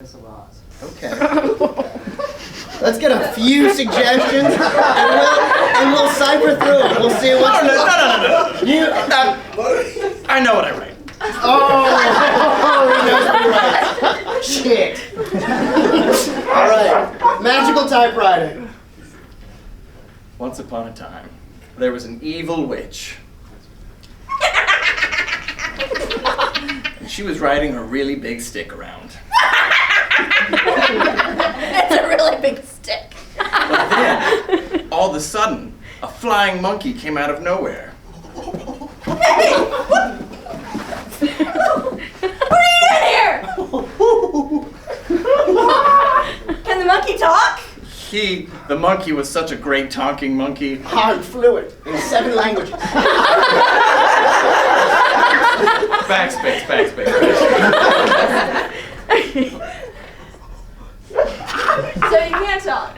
Okay. Let's get a few suggestions, and we'll cipher through them. We'll see what's... No. I know what I write. Oh, he knows what he writes. Shit. All right. Magical typewriter. Once upon a time, there was an evil witch. And she was riding her really big stick around. It's a really big stick. But then, all of a sudden, a flying monkey came out of nowhere. Hey! What are you doing here? Can the monkey talk? The monkey was such a great talking monkey. I'm fluent in 7 languages. Backspace. So you can't talk.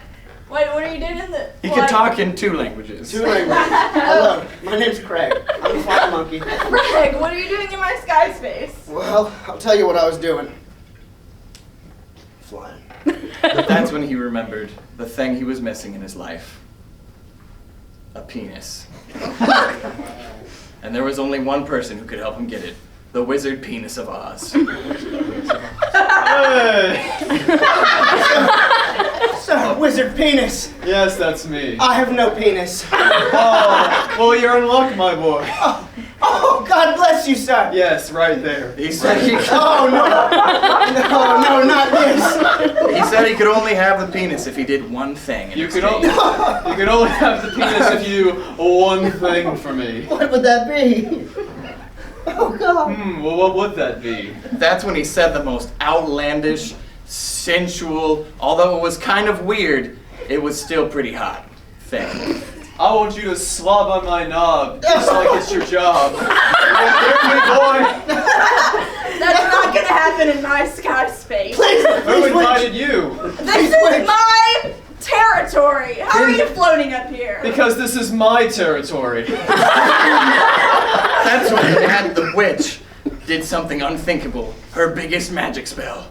What are you doing in the... He could talk in 2 languages. 2 languages. Hello, my name's Craig. I'm a flying monkey. Craig, what are you doing in my sky space? Well, I'll tell you what I was doing. Flying. But that's when he remembered the thing he was missing in his life. A penis. And there was only one person who could help him get it. The wizard penis of Oz. So, wizard penis. Yes, that's me. I have no penis. Oh, well, you're in luck, my boy. Oh, God bless you, sir. Yes, right there. He said he Oh, no, not this. He said he could only have the penis if he did one thing. You could only have the penis if you do one thing for me. What would that be? Oh, God. Well, what would that be? That's when he said the most outlandish, sensual, although it was kind of weird, it was still pretty hot thing. I want you to slob on my knob, just like it's your job. Hear me, boy? That's not gonna happen in my sky space. Please, Who please, invited you? This is my territory. How are you floating up here? Because this is my territory. That's when the witch did something unthinkable. Her biggest magic spell.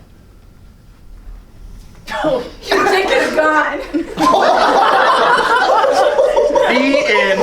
Your dick is gone. The end.